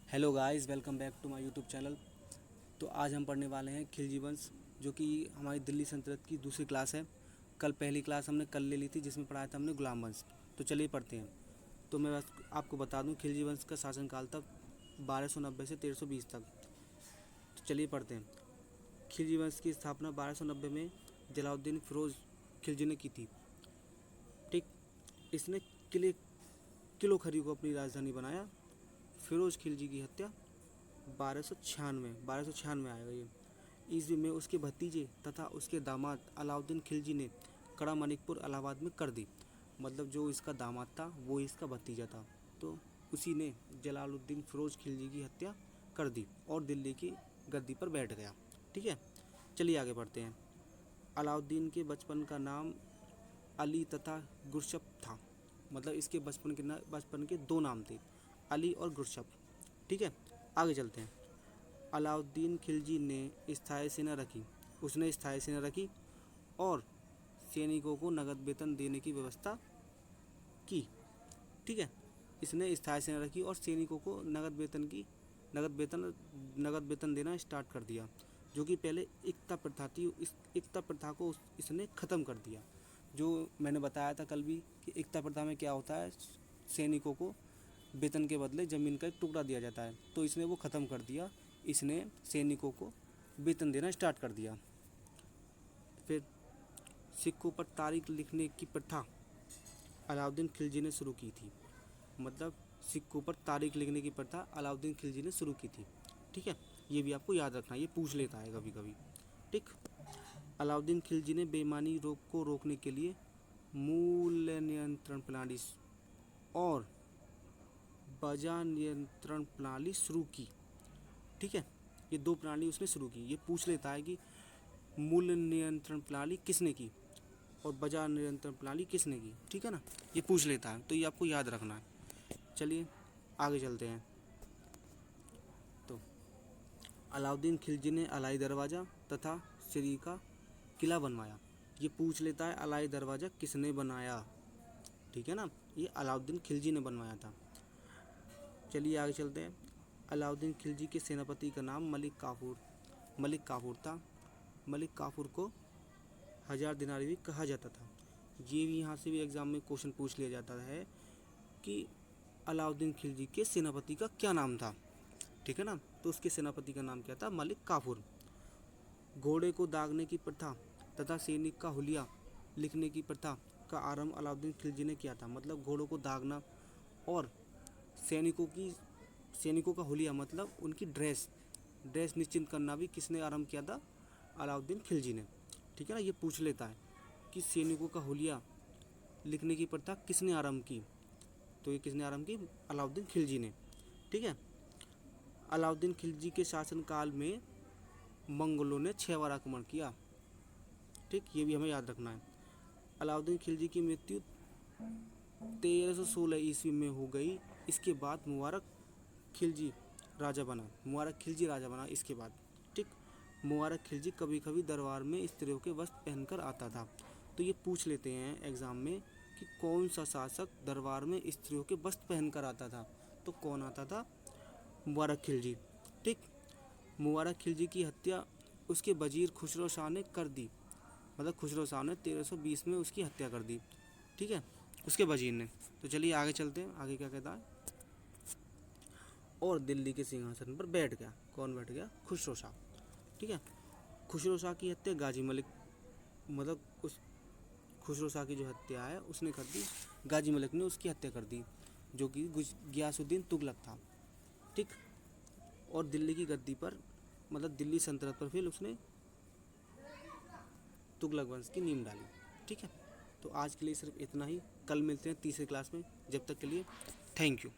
Hello guys, welcome back to my YouTube channel. तो आज हम पढ़ने वाले हैं खिलजी वंश, जो कि हमारी दिल्ली सल्तनत की दूसरी क्लास है। कल पहली क्लास हमने कल ले ली थी, जिसमें पढ़ाया था हमने गुलाम वंश। तो चलिए पढ़ते हैं। तो मैं बस आपको बता दूं, खिलजी वंश का शासनकाल था 1290 से 1320 तक। तो चलिए पढ़ते हैं। खिलजी वंश की स्थापना 1290 में जलालुद्दीन फिरोज खिलजी ने की थी। ठीक, इसने किले किलो खरी को अपनी राजधानी बनाया। फिरोज खिलजी की हत्या 1296 आएगा ये ईस्वी में उसके भतीजे तथा उसके दामाद अलाउद्दीन खिलजी ने कड़ा मानिकपुर इलाहाबाद में कर दी। मतलब जो इसका दामाद था वो इसका भतीजा था, तो उसी ने जलालुद्दीन फिरोज खिलजी की हत्या कर दी और दिल्ली की गद्दी पर बैठ गया। ठीक है, चलिए आगे बढ़ते हैं। अलाउद्दीन के बचपन का नाम अली तथा गुरशप था। मतलब इसके बचपन के दो नाम थे, अली और गुरशप। ठीक है, आगे चलते हैं। अलाउद्दीन खिलजी ने स्थायी सेना रखी उसने स्थायी सेना रखी और सैनिकों को नगद वेतन देने की व्यवस्था की। ठीक है, इसने स्थायी सेना रखी और सैनिकों को नगद वेतन देना स्टार्ट कर दिया। जो कि पहले एकता प्रथा थी, इस एकता प्रथा को इसने ख़त्म कर दिया। जो मैंने बताया था कल भी कि एकता प्रथा में क्या होता है, सैनिकों को वेतन के बदले ज़मीन का एक टुकड़ा दिया जाता है, तो इसने वो ख़त्म कर दिया। इसने सैनिकों को वेतन देना स्टार्ट कर दिया। फिर सिक्कों पर तारीख लिखने की प्रथा अलाउद्दीन खिलजी ने शुरू की थी। मतलब सिक्कों पर तारीख लिखने की प्रथा अलाउद्दीन खिलजी ने शुरू की थी। ठीक है, ये भी आपको याद रखना, ये पूछ लेता है कभी कभी। ठीक, अलाउद्दीन खिलजी ने बेईमानी को रोकने के लिए मूल्य नियंत्रण प्रणाली और बाजार नियंत्रण प्रणाली शुरू की। ठीक है, ये दो प्रणाली उसने शुरू की। ये पूछ लेता है कि मूल्य नियंत्रण प्रणाली किसने की और बाजार नियंत्रण प्रणाली किसने की। ठीक है ना, ये पूछ लेता है, तो ये आपको याद रखना है। चलिए आगे चलते हैं। तो अलाउद्दीन खिलजी ने अलाई दरवाज़ा तथा श्री का किला बनवाया। ये पूछ लेता है अलाई दरवाज़ा किसने बनाया। ठीक है ना, ये अलाउद्दीन खिलजी ने बनवाया था। चलिए आगे चलते हैं। अलाउद्दीन खिलजी के सेनापति का नाम मलिक काफूर था। मलिक काफूर को 1000 दिनार भी कहा जाता था। ये भी यहाँ से भी एग्ज़ाम में क्वेश्चन पूछ लिया जाता है कि अलाउद्दीन खिलजी के सेनापति का क्या नाम था। ठीक है ना, तो उसके सेनापति का नाम क्या था, मलिक काफूर। घोड़े को दागने की प्रथा तथा सैनिक का हुलिया लिखने की प्रथा का आरंभ अलाउद्दीन खिलजी ने किया था। मतलब घोड़ों को दागना और सैनिकों का हुलिया मतलब उनकी ड्रेस निश्चित करना भी किसने आरंभ किया था, अलाउद्दीन खिलजी ने। ठीक है ना, ये पूछ लेता है कि सैनिकों का हुलिया लिखने की प्रथा किसने आरंभ की, तो ये किसने आरंभ की, अलाउद्दीन खिलजी ने। ठीक है, अलाउद्दीन खिलजी के शासनकाल में मंगोलों ने 6 बार आक्रमण किया। ठीक, ये भी हमें याद रखना है। अलाउद्दीन खिलजी की मृत्यु 1316 ईस्वी में हो गई। इसके बाद मुबारक खिलजी राजा बना इसके बाद। ठीक, मुबारक खिलजी कभी कभी दरबार में स्त्रियों के वस्त्र पहनकर आता था। तो ये पूछ लेते हैं एग्ज़ाम में कि कौन सा शासक दरबार में स्त्रियों के वस्त्र पहनकर आता था, तो कौन आता था, मुबारक खिलजी। ठीक, मुबारक खिलजी की हत्या उसके वजीर खुसरो शाह ने कर दी। मतलब खुसरो शाह ने 1320 में उसकी हत्या कर दी। ठीक है, उसके वजीर ने। तो चलिए आगे चलते हैं, आगे क्या कहता है। और दिल्ली के सिंहासन पर बैठ गया। कौन बैठ गया, खुसरो शाह। ठीक है, खुसरो शाह की हत्या गाजी मलिक, मतलब उस खुसरो शाह की जो हत्या है उसने कर दी, गाजी मलिक ने उसकी हत्या कर दी, जो कि गियासुद्दीन तुगलक था। ठीक, और दिल्ली की गद्दी पर, मतलब दिल्ली सल्तनत पर फिर उसने तुगलक वंश की नींव डाली। ठीक है, तो आज के लिए सिर्फ इतना ही। कल मिलते हैं तीसरी क्लास में। जब तक के लिए थैंक यू।